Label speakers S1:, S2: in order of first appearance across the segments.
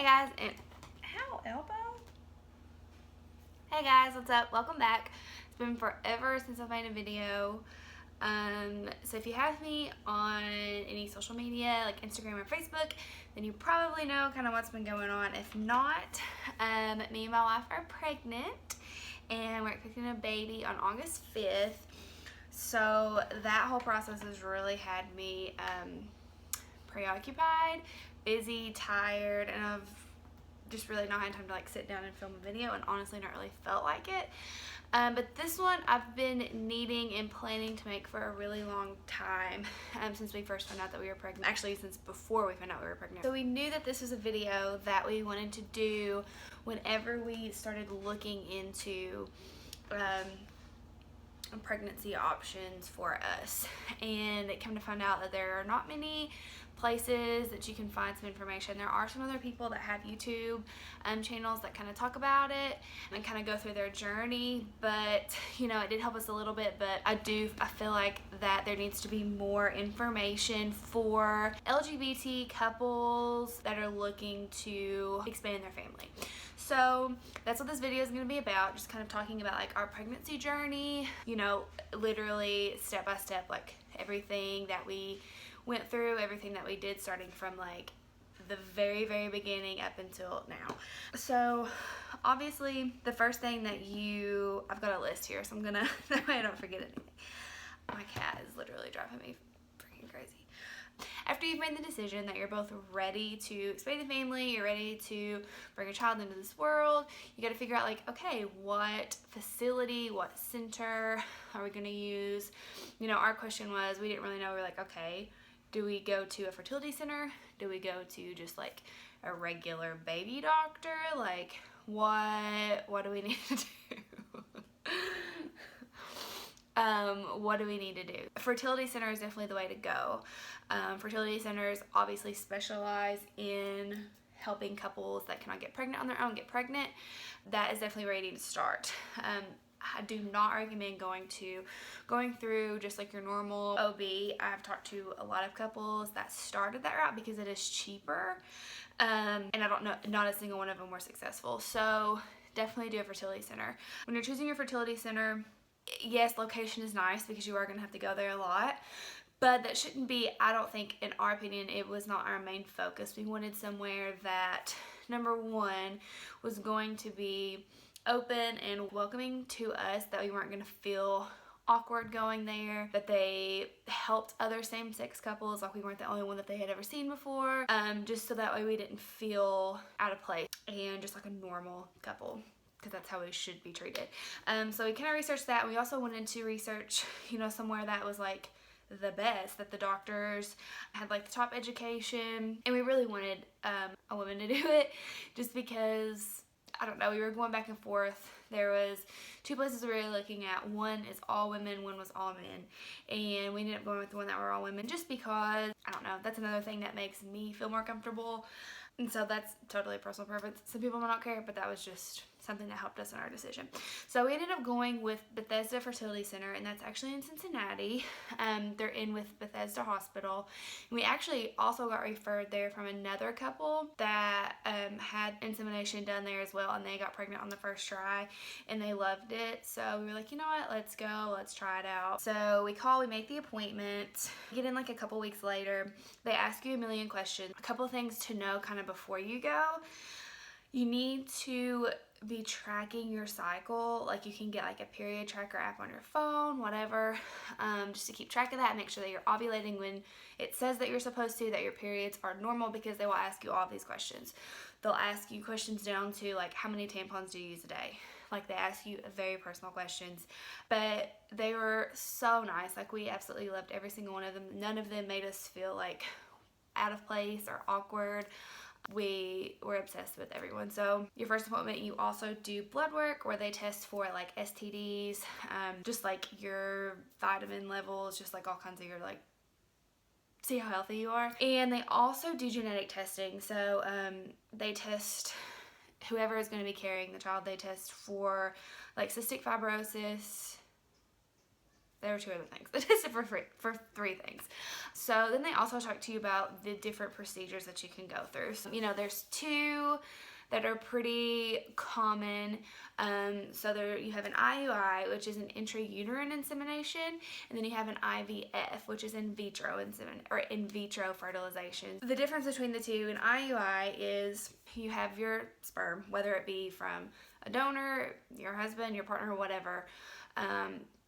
S1: Hey guys, and ow, elbow. Hey guys, what's up? Welcome back. It's been forever since I've made a video. So if you have me on any social media like Instagram or Facebook, then you probably know kind of what's been going on. If not, me and my wife are pregnant and we're expecting a baby on August 5th. So that whole process has really had me preoccupied, busy, tired, and I've just really not had time to like sit down and film a video, and honestly not really felt like it. But this one I've been needing and planning to make for a really long time, since we first found out that we were pregnant. Actually, since before we found out we were pregnant. So we knew that this was a video that we wanted to do whenever we started looking into pregnancy options for us, and it came to find out that there are not many places that you can find some information. There are some other people that have YouTube channels that kind of talk about it and kind of go through their journey, but you know, it did help us a little bit. But I feel like that there needs to be more information for LGBT couples that are looking to expand their family. So that's what this video is going to be about, just kind of talking about like our pregnancy journey, you know, literally step by step, like everything that we went through, everything that we did, starting from like the very beginning up until now. So obviously the first thing that I've got a list here, so I'm gonna, that way I don't forget anything. My cat is literally driving me freaking crazy. After you've made the decision that you're both ready to expand the family, you're ready to bring a child into this world, you got to figure out like, okay, what facility, what center are we going to use? You know, our question was, we didn't really know. We were like, okay, do we go to a fertility center? Do we go to just like a regular baby doctor? Like, what do we need to do? What do we need to do? Fertility center is definitely the way to go. Fertility centers obviously specialize in helping couples that cannot get pregnant on their own get pregnant. That is definitely where you need to start. I do not recommend going through just like your normal OB. I've talked to a lot of couples that started that route because it is cheaper, and I don't know, not a single one of them were successful. So definitely do a fertility center. When you're choosing your fertility center, yes, location is nice because you are going to have to go there a lot, but that shouldn't be, I don't think, in our opinion, it was not our main focus. We wanted somewhere that, number one, was going to be open and welcoming to us, that we weren't going to feel awkward going there, that they helped other same-sex couples, like we weren't the only one that they had ever seen before, just so that way we didn't feel out of place and just like a normal couple, because that's how we should be treated. So we kind of researched that, and we also wanted to research, you know, somewhere that was like the best, that the doctors had like the top education, and we really wanted a woman to do it, just because, I don't know, we were going back and forth. There was two places we were really looking at. One is all women, one was all men, and we ended up going with the one that were all women just because, I don't know, that's another thing that makes me feel more comfortable. And so that's totally a personal preference. Some people might not care, but that was just something that helped us in our decision. So we ended up going with Bethesda Fertility Center, and that's actually in Cincinnati. They're in with Bethesda Hospital. And we actually also got referred there from another couple that had insemination done there as well, and they got pregnant on the first try, and they loved it. So we were like, you know what, let's go, let's try it out. So we make the appointment, get in like a couple weeks later. They ask you a million questions. A couple of things to know kind of before you go. You need to be tracking your cycle. Like, you can get like a period tracker app on your phone, whatever, just to keep track of that and make sure that you're ovulating when it says that you're supposed to, that your periods are normal, because they will ask you all these questions. They'll ask you questions down to like, how many tampons do you use a day? Like, they ask you very personal questions, but they were so nice. Like, we absolutely loved every single one of them. None of them made us feel like out of place or awkward. We were obsessed with everyone. So your first appointment, you also do blood work where they test for like STDs, just like your vitamin levels, just like all kinds of your, like, see how healthy you are. And they also do genetic testing. So they test whoever is going to be carrying the child. They test for like cystic fibrosis, There were 2 other things. They tested for free for 3 things. So then they also talk to you about the different procedures that you can go through. So, there's 2 that are pretty common. So there you have an IUI, which is an intrauterine insemination, and then you have an IVF, which is in vitro in vitro fertilization. The difference between the 2, an IUI is you have your sperm, whether it be from a donor, your husband, your partner, whatever.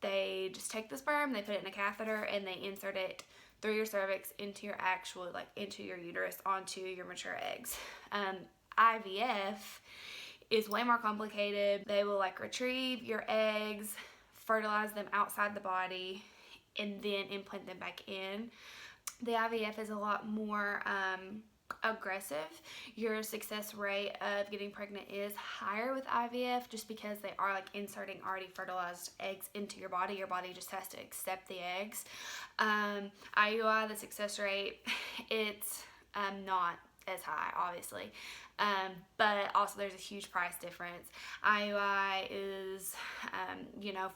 S1: They just take the sperm, they put it in a catheter, and they insert it through your cervix into your into your uterus, onto your mature eggs. IVF is way more complicated. They will retrieve your eggs, fertilize them outside the body, and then implant them back in. The IVF is a lot more aggressive. Your success rate of getting pregnant is higher with IVF just because they are inserting already fertilized eggs into your body. Your body just has to accept the eggs. IUI, the success rate, it's not as high, obviously. But also there's a huge price difference. IUI is,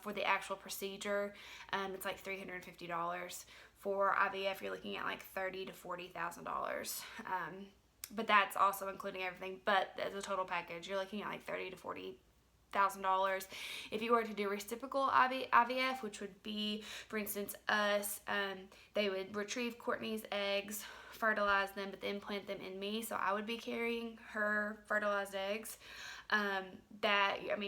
S1: for the actual procedure, it's $350. For IVF, you're looking at $30,000 to $40,000. But that's also including everything. But as a total package, you're looking at $30,000 to $40,000. If you were to do reciprocal IVF, which would be, for instance, us, they would retrieve Courtney's eggs, fertilize them, but then plant them in me, so I would be carrying her fertilized eggs.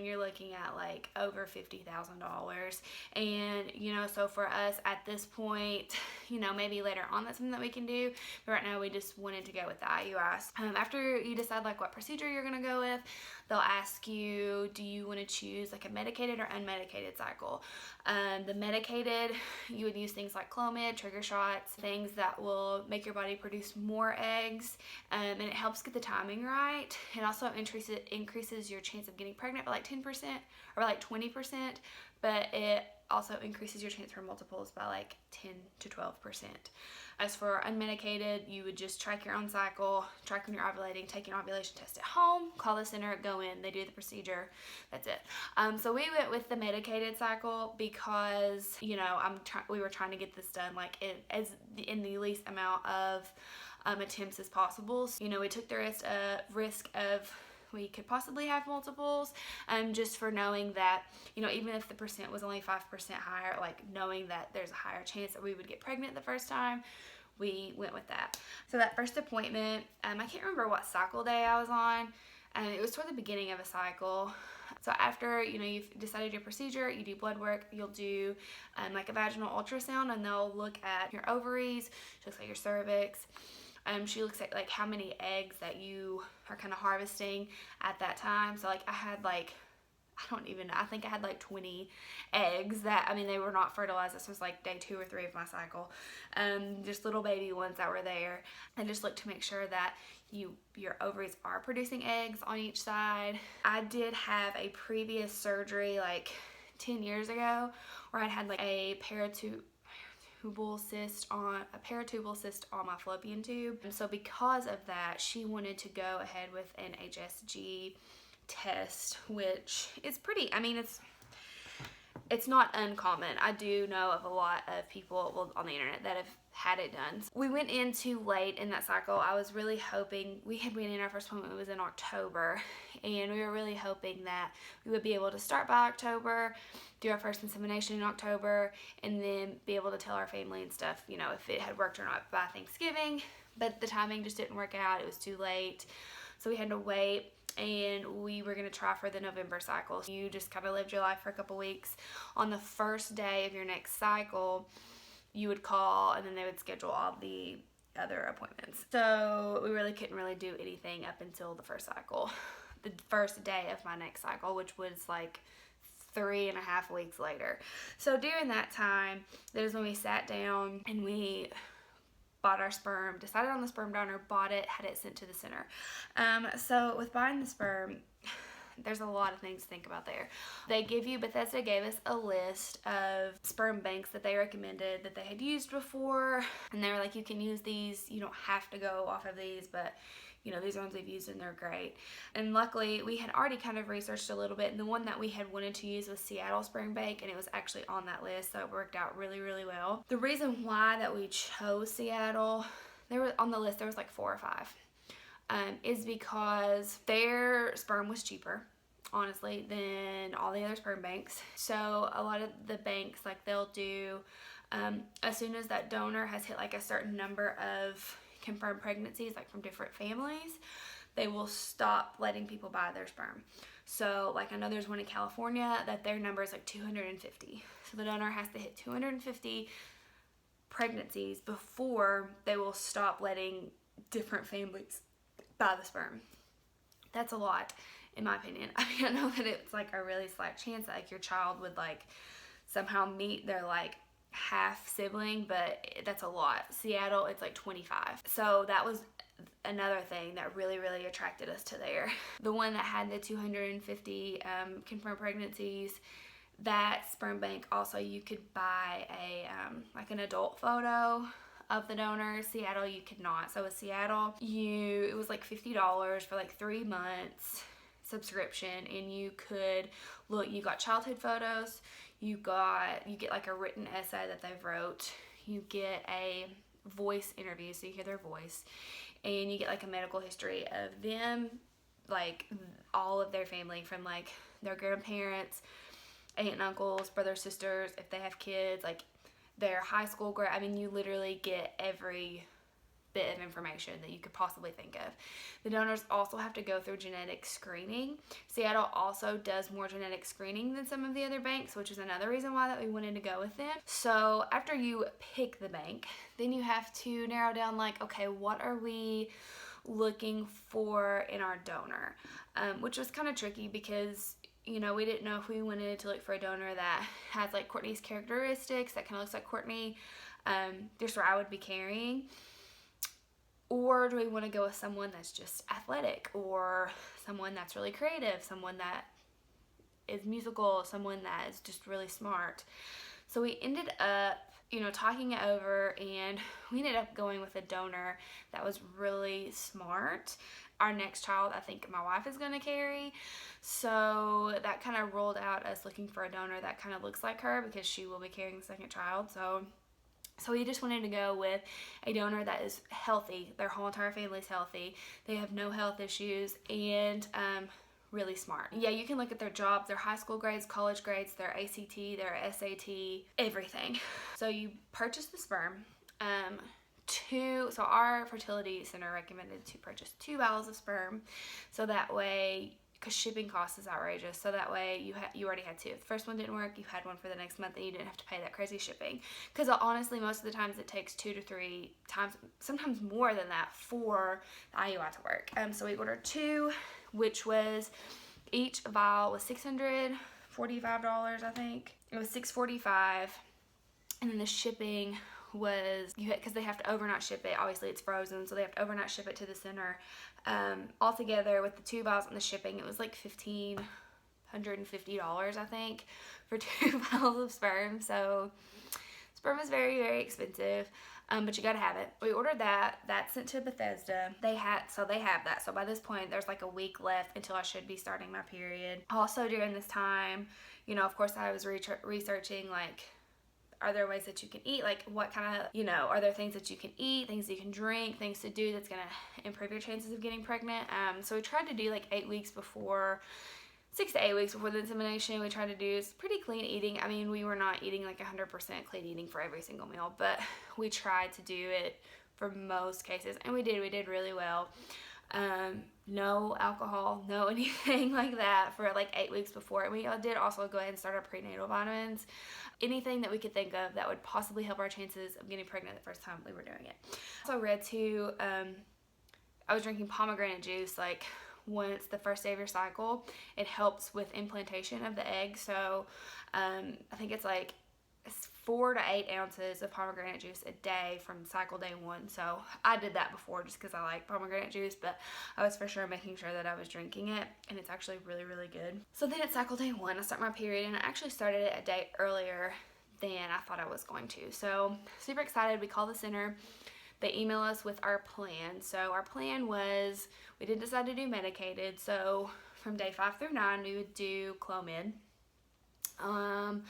S1: You're looking at over $50,000, and so for us at this point, maybe later on that's something that we can do, but right now we just wanted to go with the IUIs. After you decide what procedure you're gonna go with, they'll ask you, do you want to choose a medicated or unmedicated cycle? The medicated, you would use things like Clomid, trigger shots, things that will make your body produce more eggs, and it helps get the timing right. It also increases your chance of getting pregnant by 10% or 20%, but it also increases your chance for multiples by 10 to 12%. As for unmedicated, you would just track your own cycle, track when you're ovulating, take an ovulation test at home, call the center, go in, they do the procedure, that's it. So we went with the medicated cycle because, we were trying to get this done in the least amount of attempts as possible. So, we took the risk of we could possibly have multiples, just for knowing that, even if the percent was only 5% higher, knowing that there's a higher chance that we would get pregnant the first time, we went with that. So that first appointment, I can't remember what cycle day I was on, it was toward the beginning of a cycle. So after, you've decided your procedure, you do blood work, you'll do a vaginal ultrasound, and they'll look at your ovaries, she looks at your cervix. She looks at how many eggs that you are kind of harvesting at that time. So I had I think I had 20 eggs that, they were not fertilized. This was day 2 or 3 of my cycle. Just little baby ones that were there. And just look to make sure that your ovaries are producing eggs on each side. I did have a previous surgery 10 years ago where I'd had a paratubal cyst on my fallopian tube. And so because of that, she wanted to go ahead with an HSG test, which is pretty, it's not uncommon. I do know of a lot of people on the internet that have had it done. We went in too late in that cycle. I was really hoping, we had been in our first appointment, it was in October, and we were really hoping that we would be able to start by October, do our first insemination in October, and then be able to tell our family and stuff, if it had worked or not by Thanksgiving. But the timing just didn't work out. It was too late. So we had to wait, and we were going to try for the November cycle. You just kind of lived your life for a couple weeks. On the first day of your next cycle, you would call, and then they would schedule all the other appointments. So we really couldn't do anything up until the first cycle. The first day of my next cycle, which was 3.5 weeks later. So during that time, that is when we sat down and we bought our sperm, decided on the sperm donor, bought it, had it sent to the center. So with buying the sperm, there's a lot of things to think about there. Bethesda gave us a list of sperm banks that they recommended that they had used before, and they were you can use these, you don't have to go off of these, but you know, these are ones we've used and they're great. And luckily we had already kind of researched a little bit, and the one that we had wanted to use was Seattle Sperm Bank, and it was actually on that list, so it worked out really, really well. The reason why that we chose Seattle, there was on the list, there was like 4 or 5, is because their sperm was cheaper, honestly, than all the other sperm banks. So a lot of the banks, like, they'll do, as soon as that donor has hit like a certain number of confirmed pregnancies, like from different families, they will stop letting people buy their sperm. So like, I know there's one in California that their number is like 250. So the donor has to hit 250 pregnancies before they will stop letting different families buy the sperm. That's a lot, in my opinion. I mean, I know that it's like a really slight chance that like your child would like somehow meet their like half sibling, but that's a lot. Seattle, it's like 25. So that was another thing that really, really attracted us to there. The one that had the 250 confirmed pregnancies, that sperm bank also, you could buy a like an adult photo of the donor. Seattle, you could not. So with Seattle, it was like $50 for like 3 months subscription, and you could look, you got childhood photos, you get like a written essay that they've wrote, you get a voice interview, so you hear their voice, and you get like a medical history of them, like all of their family, from like their grandparents, aunt and uncles, brothers, sisters, if they have kids, like their high school grade. I mean, you literally get every bit of information that you could possibly think of. The donors also have to go through genetic screening. Seattle also does more genetic screening than some of the other banks, which is another reason why that we wanted to go with them. So after you pick the bank, then you have to narrow down like, okay, what are we looking for in our donor? Which was kind of tricky because, you know, we didn't know if we wanted to look for a donor that has like Courtney's characteristics, that kind of looks like Courtney, just where I would be carrying. Or do we want to go with someone that's just athletic, or someone that's really creative, someone that is musical, someone that is just really smart? So we ended up, you know, talking it over, and we ended up going with a donor that was really smart. Our next child, I think my wife is going to carry. So that kind of ruled out us looking for a donor that kind of looks like her, because she will be carrying the second child. So we just wanted to go with a donor that is healthy. Their whole entire family's healthy. They have no health issues, and really smart. Yeah, you can look at their jobs, their high school grades, college grades, their ACT, their SAT, everything. So you purchase the sperm. So our fertility center recommended to purchase 2 vials of sperm, so that way, because shipping cost is outrageous, so that way you already had 2. If the first one didn't work, you had one for the next month, and you didn't have to pay that crazy shipping. Because honestly, most of the times it takes 2 to 3 times, sometimes more than that, for the IUI to work. So we ordered 2, which was, each vial was $645, I think. It was $645, and then the shipping was, because they have to overnight ship it, obviously it's frozen, so they have to overnight ship it to the center. Altogether with the 2 vials and the shipping, it was like $1,550, I think, for 2 vials of sperm. So sperm is very, very expensive, but you gotta have it. We ordered that's sent to Bethesda. They have that. So by this point, there's like a week left until I should be starting my period. Also during this time, you know, of course I was researching, like, are there ways that you can eat? Like, what kind of, you know, are there things that you can eat, things you can drink, things to do that's going to improve your chances of getting pregnant? So we tried to do like 6 to 8 weeks before the insemination. We tried to do pretty clean eating. I mean, we were not eating like 100% clean eating for every single meal, but we tried to do it for most cases, and we did really well. No alcohol, no anything like that for like 8 weeks before. And we did also go ahead and start our prenatal vitamins. Anything that we could think of that would possibly help our chances of getting pregnant the first time we were doing it. Also read too, I was drinking pomegranate juice like once the first day of your cycle. It helps with implantation of the egg. So I think it's like 4 to 8 ounces of pomegranate juice a day from cycle day 1. So I did that before just because I like pomegranate juice, but I was for sure making sure that I was drinking it, and it's actually really, really good. So then at cycle day 1, I start my period, and I actually started it a day earlier than I thought I was going to. So super excited. We call the center. they email us with our plan. So our plan was, we didn't decide to do medicated, so from day 5 through 9 we would do Clomid. On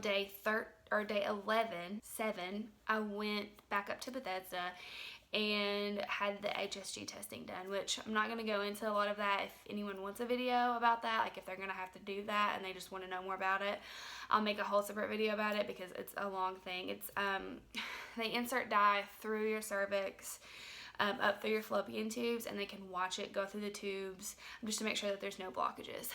S1: day 11, 7, I went back up to Bethesda and had the HSG testing done, which I'm not going to go into a lot of that. If anyone wants a video about that, like if they're going to have to do that and they just want to know more about it, I'll make a whole separate video about it because it's a long thing. It's they insert dye through your cervix, up through your fallopian tubes, and they can watch it go through the tubes just to make sure that there's no blockages.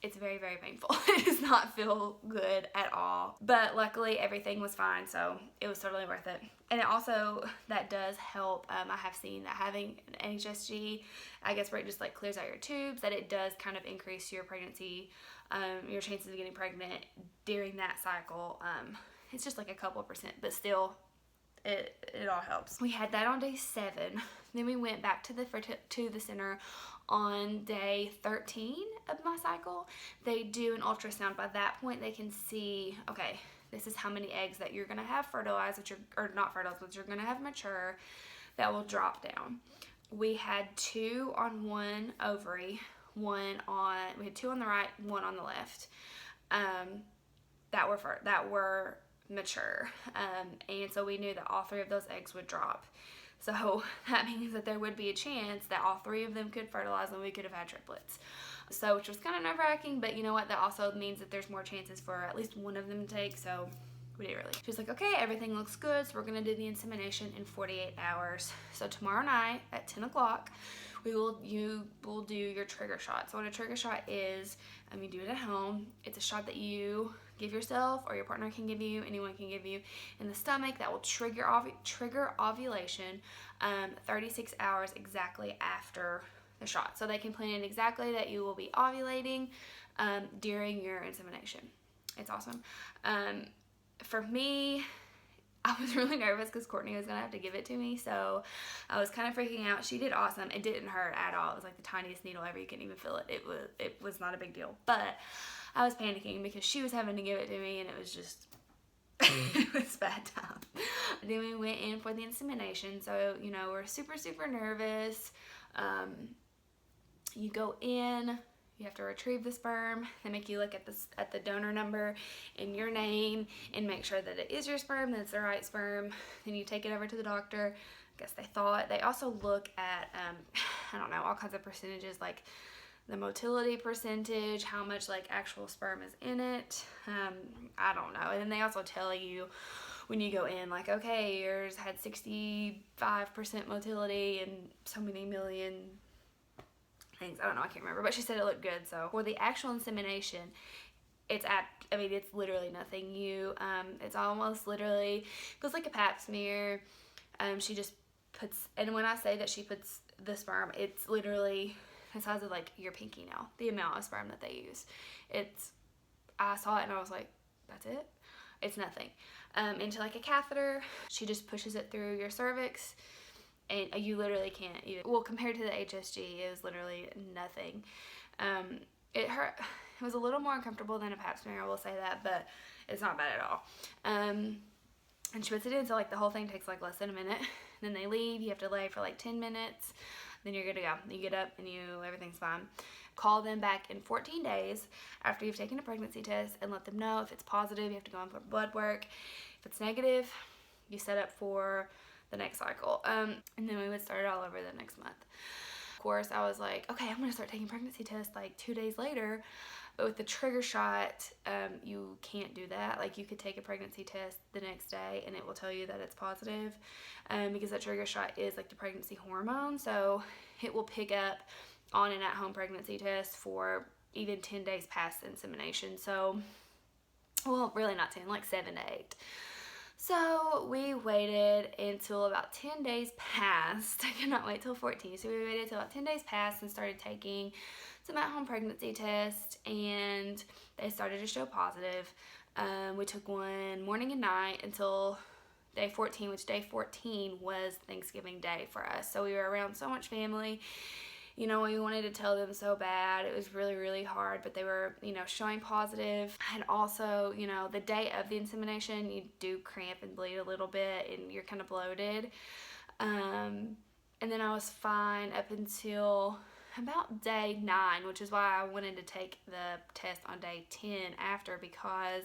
S1: It's very, very painful. It does not feel good at all, but luckily everything was fine, so it was totally worth it. And it also, that does help. I have seen that having an HSG, I guess where it just like clears out your tubes, that it does kind of increase your pregnancy, your chances of getting pregnant during that cycle. It's just like a couple %, but still, it all helps. We had that on day 7. Then we went back to the center on day 13 of my cycle. They do an ultrasound. By that point, they can see, okay, this is how many eggs that you're gonna have fertilized, or not fertilized, but you're gonna have mature, that will drop down. We had 2 on one ovary, we had 2 on the right, 1 on the left, that were mature, and so we knew that all 3 of those eggs would drop. So that means that there would be a chance that all 3 of them could fertilize and we could have had triplets. So, which was kind of nerve-wracking, but you know what, that also means that there's more chances for at least one of them to take, so we did really. She was like, okay, everything looks good, so we're gonna do the insemination in 48 hours. So tomorrow night at 10 o'clock, you will do your trigger shot. So what a trigger shot is, you do it at home. It's a shot that you give yourself, or your partner can give you, anyone can give you, in the stomach, that will trigger ovulation 36 hours exactly after the shot. So they can plan exactly that you will be ovulating during your insemination. It's awesome. For me, I was really nervous because Courtney was going to have to give it to me, so I was kind of freaking out. She did awesome. It didn't hurt at all. It was like the tiniest needle ever. You couldn't even feel it. It was not a big deal, but I was panicking because she was having to give it to me, and it was just, it was bad time. Then we went in for the insemination, so, you know, we're super, super nervous. You go in, you have to retrieve the sperm. They make you look at the donor number and your name and make sure that it is your sperm, that it's the right sperm. Then you take it over to the doctor. I guess they also look at, I don't know, all kinds of percentages, like the motility percentage, how much like actual sperm is in it. I don't know. And then they also tell you when you go in, like, okay, yours had 65% motility and so many million things. I don't know, I can't remember, but she said it looked good. So for the actual insemination, it's literally nothing. It's almost literally goes like a pap smear. She just puts, and when I say that she puts the sperm, it's literally the size of like your pinky nail, the amount of sperm that they use. I saw it and I was like, that's it? It's nothing. Into like a catheter, she just pushes it through your cervix, and you literally can't even, well, compared to the HSG, it was literally nothing. It hurt. It was a little more uncomfortable than a pap smear, I will say that, but it's not bad at all. And she puts it in, so like the whole thing takes like less than a minute. Then they leave. You have to lay for like 10 minutes. Then you're good to go. You get up and everything's fine. Call them back in 14 days after you've taken a pregnancy test and let them know. If it's positive, you have to go in for blood work. If it's negative, you set up for the next cycle. And then we would start it all over the next month. Of course, I was like, okay, I'm going to start taking pregnancy tests like 2 days later. But with the trigger shot, you can't do that. Like, you could take a pregnancy test the next day and it will tell you that it's positive, because that trigger shot is like the pregnancy hormone. So it will pick up on an at-home pregnancy test for even 10 days past insemination. So, well, really not 10, like 7 to 8. So we waited until about 10 days passed. I could not wait till 14. So we waited until about 10 days passed and started taking some at-home pregnancy tests, and they started to show positive. We took one morning and night until day 14, which day 14 was Thanksgiving Day for us. So we were around so much family. You know, we wanted to tell them so bad. It was really, really hard, but they were, you know, showing positive. And also, you know, the day of the insemination, you do cramp and bleed a little bit and you're kind of bloated. And then I was fine up until about day 9, which is why I wanted to take the test on day 10 after, because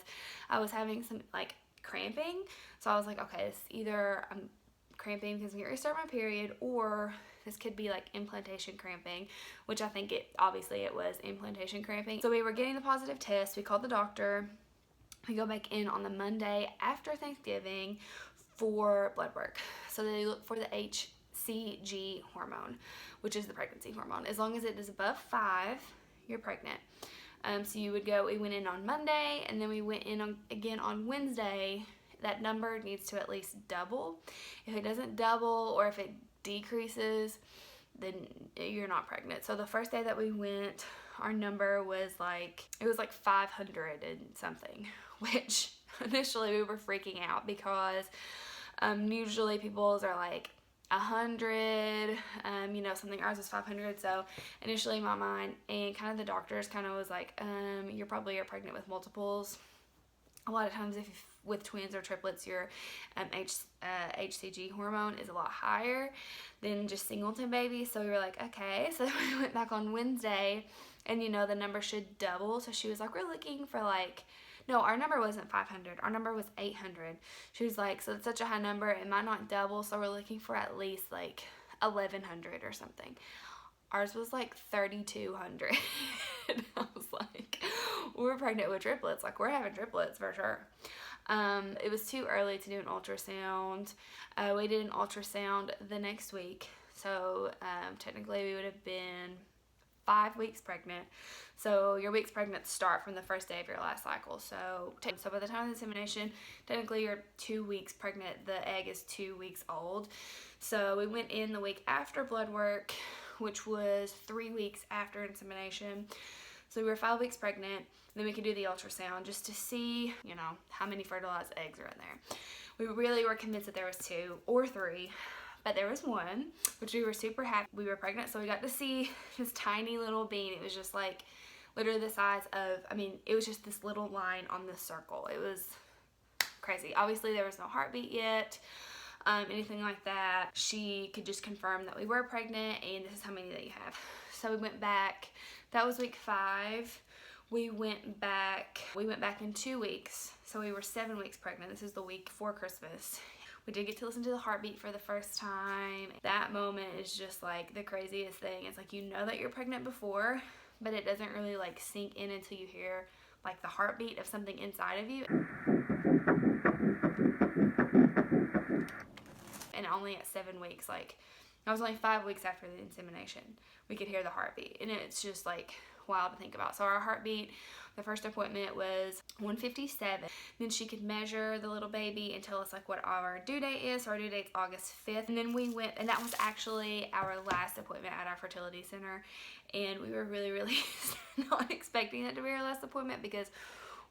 S1: I was having some like cramping. So I was like, okay, it's either I'm cramping because I'm getting ready to start my period, or this could be like implantation cramping, which I think it was implantation cramping. So we were getting the positive test. We called the doctor. We go back in on the Monday after Thanksgiving for blood work. So they look for the HCG hormone, which is the pregnancy hormone. As long as it is above 5, you're pregnant. So you would go, we went in on Monday, and then we went in again on Wednesday. That number needs to at least double. If it doesn't double, or if it decreases, then you're not pregnant. So the first day that we went, our number was like, it was like 500 and something, which initially we were freaking out because usually people's are like 100, you know, something. Ours was 500. So initially in my mind, and kind of the doctors kind of was like, you probably are pregnant with multiples. A lot of times if with twins or triplets, your HCG hormone is a lot higher than just singleton babies. So we were like, okay. So we went back on Wednesday, and you know, the number should double. So she was like, we're looking for like, no, our number wasn't 500. Our number was 800. She was like, so it's such a high number, it might not double. So we're looking for at least like 1100 or something. Ours was like 3,200. I was like, we're pregnant with triplets. Like, we're having triplets for sure. It was too early to do an ultrasound. We did an ultrasound the next week. So technically we would have been 5 weeks pregnant. So your weeks pregnant start from the first day of your last cycle. So by the time of the insemination, technically you're 2 weeks pregnant. The egg is 2 weeks old. So we went in the week after blood work, which was 3 weeks after insemination. So we were 5 weeks pregnant. Then we could do the ultrasound just to see, you know, how many fertilized eggs are in there. We really were convinced that there was 2 or 3, but there was 1, which we were super happy. We were pregnant, so we got to see this tiny little bean. It was just like literally the size of, I mean, it was just this little line on this circle. It was crazy. Obviously, there was no heartbeat yet. Anything like that. She could just confirm that we were pregnant, and this is how many that you have. So we went back. That was week 5. We went back in 2 weeks. So we were 7 weeks pregnant. This is the week before Christmas. We did get to listen to the heartbeat for the first time. That moment is just like the craziest thing. It's like, you know that you're pregnant before, but it doesn't really like sink in until you hear like the heartbeat of something inside of you. And only at 7 weeks, like I was only 5 weeks after the insemination, we could hear the heartbeat, and it's just like wild to think about. So our heartbeat, the first appointment was 157. Then she could measure the little baby and tell us like what our due date is. So our due date's August 5th. And then we went, and that was actually our last appointment at our fertility center. And we were really, really not expecting that to be our last appointment because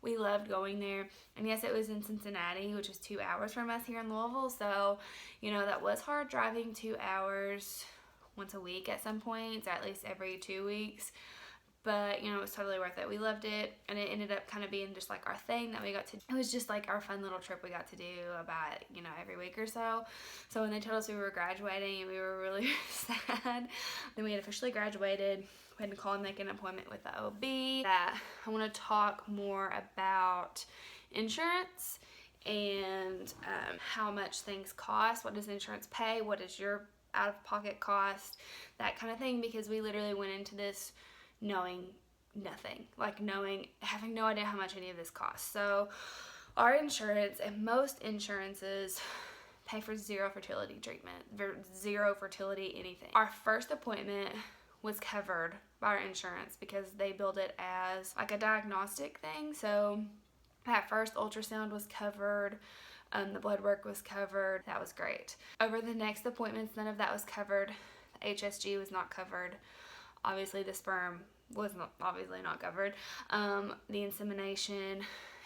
S1: we loved going there. And yes, it was in Cincinnati, which is 2 hours from us here in Louisville. So, you know, that was hard, driving 2 hours once a week at some points, or at least every 2 weeks. But, you know, it was totally worth it. We loved it, and it ended up kind of being just like our thing that we got to do. It was just like our fun little trip we got to do about, you know, every week or so. So when they told us we were graduating, we were really sad. Then we had officially graduated. We had to call and make an appointment with the OB. I want to talk more about insurance and how much things cost. What does insurance pay? What is your out-of-pocket cost? That kind of thing, because we literally went into this knowing nothing, having no idea how much any of this costs. So our insurance, and most insurances, pay for 0 fertility treatment, 0 fertility anything. Our first appointment was covered by our insurance because they billed it as like a diagnostic thing. So that first ultrasound was covered. The blood work was covered. That was great. Over the next appointments, none of that was covered. The HSG was not covered. Obviously, the sperm was obviously not covered. The insemination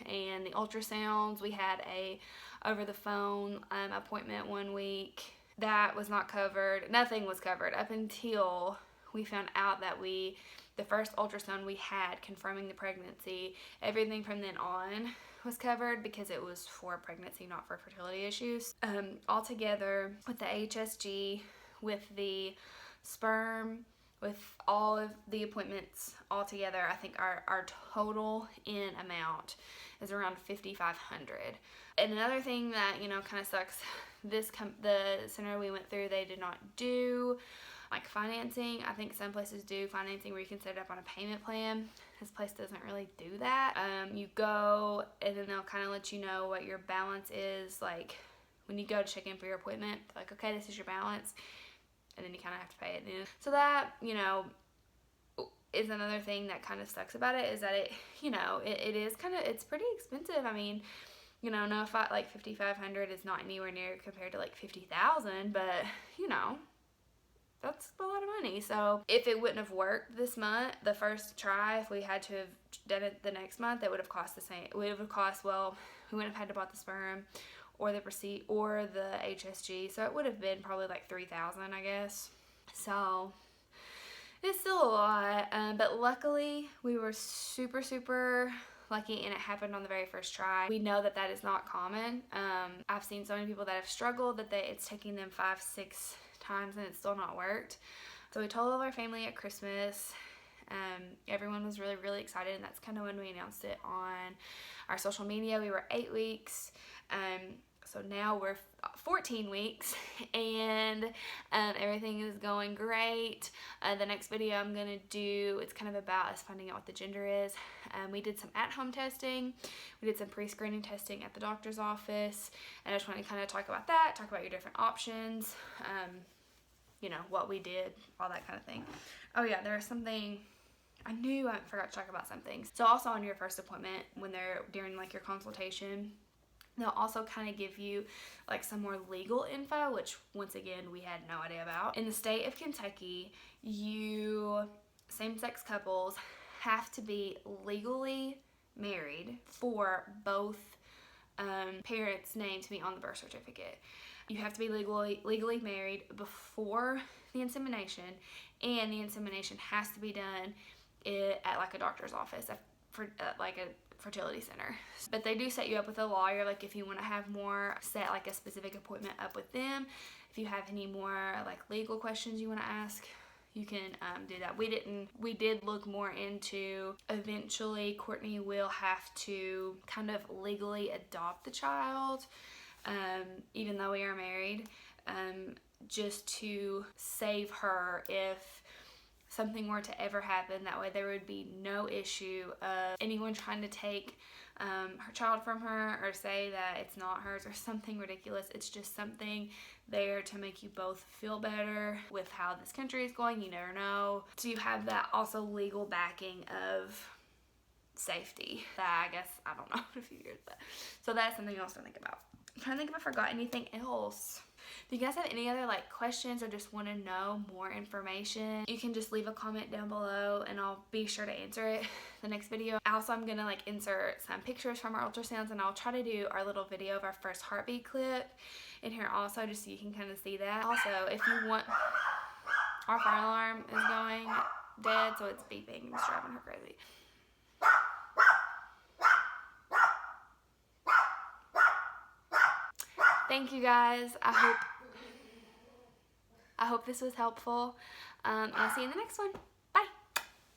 S1: and the ultrasounds, we had a over the phone appointment 1 week. That was not covered. Nothing was covered up until we found out that the first ultrasound we had confirming the pregnancy, everything from then on was covered because it was for pregnancy, not for fertility issues. Altogether, with the HSG, with the sperm, with all of the appointments all together, I think our total in amount is around $5,500. And another thing that, you know, kind of sucks, the center we went through, they did not do like financing. I think some places do financing where you can set it up on a payment plan. This place doesn't really do that. You go and then they'll kind of let you know what your balance is. Like when you go to check in for your appointment, like, okay, this is your balance. And then you kind of have to pay it. So that, you know, is another thing that kind of sucks about it, is that it, you know, it is kind of, it's pretty expensive. I mean, you know, no, if I, like $5,500 is not anywhere near compared to like $50,000, but you know, that's a lot of money. So if it wouldn't have worked this month, the first try, if we had to have done it the next month, it would have cost the same. It would have cost, well, we wouldn't have had to buy the sperm or the receipt or the HSG. So it would have been probably like $3,000, I guess. So it's still a lot, but luckily we were super, super lucky and it happened on the very first try. We know that that is not common. I've seen so many people that have struggled that it's taking them 5-6 times and it's still not worked. So we told all our family at Christmas. Everyone was really, really excited, and that's kind of when we announced it on our social media. We were 8 weeks. So now we're 14 weeks and everything is going great. The next video I'm going to do, it's kind of about us finding out what the gender is. We did some at-home testing. We did some pre-screening testing at the doctor's office. And I just want to kind of talk about that, talk about your different options, you know, what we did, all that kind of thing. Oh yeah, there was something, I knew I forgot to talk about something. So also on your first appointment, when they're during like your consultation, they'll also kind of give you like some more legal info, which once again, we had no idea about. In the state of Kentucky, same-sex couples have to be legally married for both parents' name to be on the birth certificate. You have to be legally married before the insemination, and the insemination has to be done at like a doctor's office, like a fertility center. But they do set you up with a lawyer, like if you want to have more, set like a specific appointment up with them. If you have any more like legal questions you want to ask, you can do that. We did look more into, eventually Courtney will have to kind of legally adopt the child, even though we are married, just to save her if something were to ever happen. That way there would be no issue of anyone trying to take her child from her or say that it's not hers or something ridiculous. It's just something there to make you both feel better with how this country is going. You never know. So you have that also legal backing of safety that I guess, I don't know, in a few years. But so that's something else to think about. I'm trying to think if I forgot anything else. If you guys have any other like questions or just want to know more information, you can just leave a comment down below and I'll be sure to answer it the next video. Also, I'm gonna like insert some pictures from our ultrasounds, and I'll try to do our little video of our first heartbeat clip in here also, just so you can kind of see that. Also, if you want, our fire alarm is going dead, so it's beeping. It's driving her crazy. Thank you guys. I hope this was helpful. I'll see you in the next one.